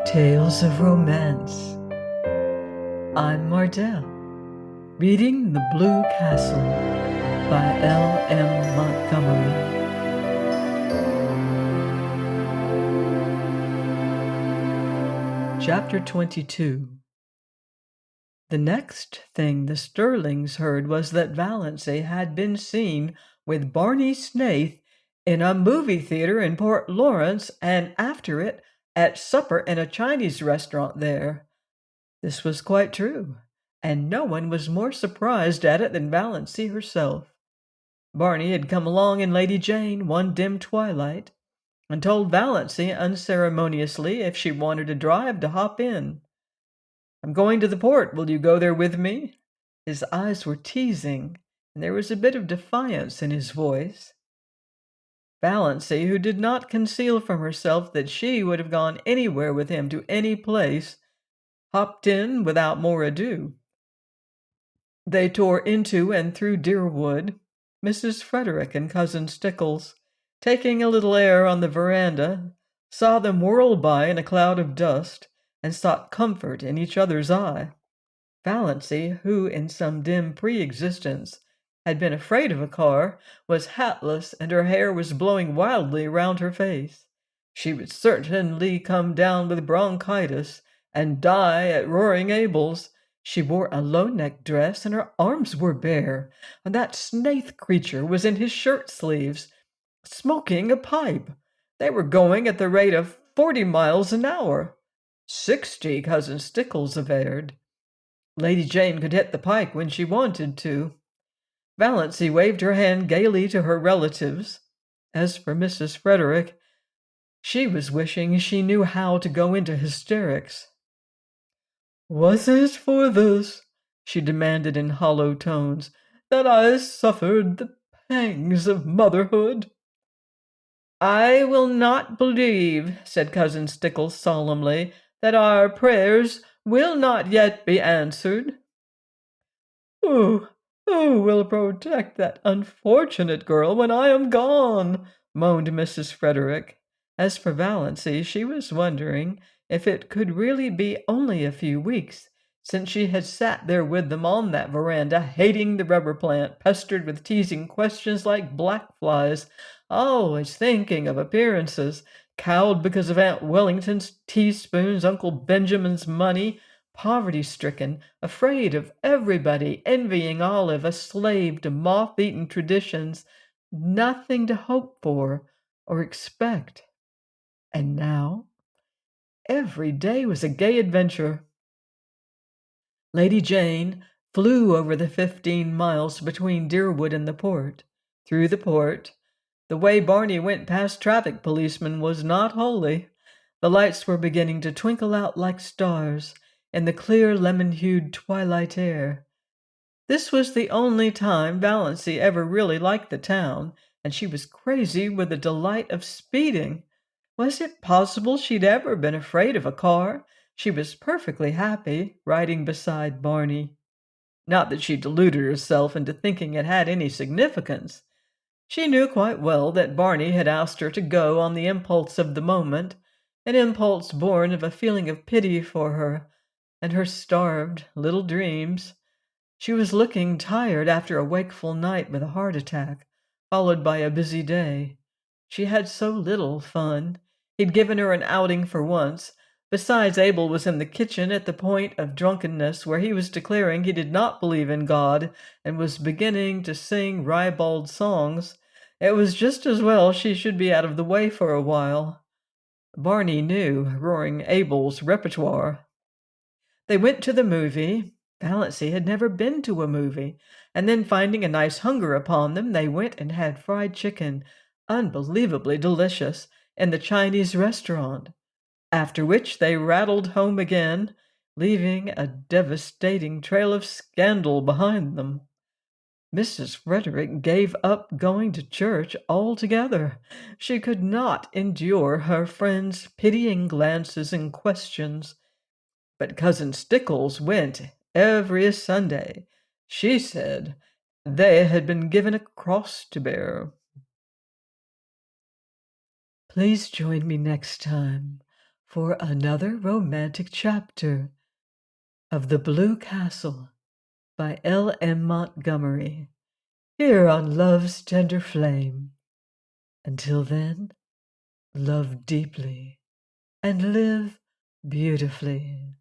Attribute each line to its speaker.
Speaker 1: Tales of Romance. I'm Mardell, reading The Blue Castle by L.M. Montgomery. Chapter 22. The next thing the Sterlings heard was that Valancy had been seen with Barney Snaith in a movie theater in Port Lawrence, and after it at supper in a Chinese restaurant there. This was quite true, and no one was more surprised at it than Valancy herself. Barney had come along in Lady Jane one dim twilight, and told Valancy unceremoniously if she wanted a drive to hop in. "I'm going to the port. Will you go there with me?" His eyes were teasing, and there was a bit of defiance in his voice. Valancy, who did not conceal from herself that she would have gone anywhere with him to any place, hopped in without more ado. They tore into and through Deerwood, Mrs. Frederick and Cousin Stickles, taking a little air on the veranda, saw them whirl by in a cloud of dust, and sought comfort in each other's eye. Valancy, who in some dim pre-existence had been afraid of a car, was hatless, and her hair was blowing wildly round her face. She would certainly come down with bronchitis and die at Roaring Abel's. She wore a low-necked dress, and her arms were bare, and that Snaith creature was in his shirt-sleeves, smoking a pipe. They were going at the rate of 40 miles an hour. 60, Cousin Stickles averred. Lady Jane could hit the pike when she wanted to. Valancy waved her hand gaily to her relatives. As for Mrs. Frederick, she was wishing she knew how to go into hysterics. "Was it for this," she demanded in hollow tones, "that I suffered the pangs of motherhood?" "I will not believe," said Cousin Stickles solemnly, "that our prayers will not yet be answered." "Who will protect that unfortunate girl when I am gone?" moaned Mrs. Frederick. As for Valancy, she was wondering if it could really be only a few weeks since she had sat there with them on that veranda, hating the rubber plant, pestered with teasing questions like black flies, always thinking of appearances, cowed because of Aunt Wellington's teaspoons, Uncle Benjamin's money, poverty-stricken, afraid of everybody, envying Olive, a slave to moth-eaten traditions, nothing to hope for or expect. And now, every day was a gay adventure. Lady Jane flew over the 15 miles between Deerwood and the port. Through the port, the way Barney went past traffic policemen was not holy. The lights were beginning to twinkle out like stars in the clear lemon-hued twilight air. This was the only time Valancy ever really liked the town, and she was crazy with the delight of speeding. Was it possible she'd ever been afraid of a car? She was perfectly happy riding beside Barney. Not that she deluded herself into thinking it had any significance. She knew quite well that Barney had asked her to go on the impulse of the moment, an impulse born of a feeling of pity for her and her starved little dreams. She was looking tired after a wakeful night with a heart attack, followed by a busy day. She had so little fun. He'd given her an outing for once. Besides, Abel was in the kitchen at the point of drunkenness where he was declaring he did not believe in God and was beginning to sing ribald songs. It was just as well she should be out of the way for a while. Barney knew Roaring Abel's repertoire. They went to the movie. Valancy had never been to a movie, and then finding a nice hunger upon them, they went and had fried chicken, unbelievably delicious, in the Chinese restaurant, after which they rattled home again, leaving a devastating trail of scandal behind them. Mrs. Frederick gave up going to church altogether. She could not endure her friends' pitying glances and questions. But Cousin Stickles went every Sunday. She said they had been given a cross to bear. Please join me next time for another romantic chapter of The Blue Castle by L.M. Montgomery, here on Love's Tender Flame. Until then, love deeply and live beautifully.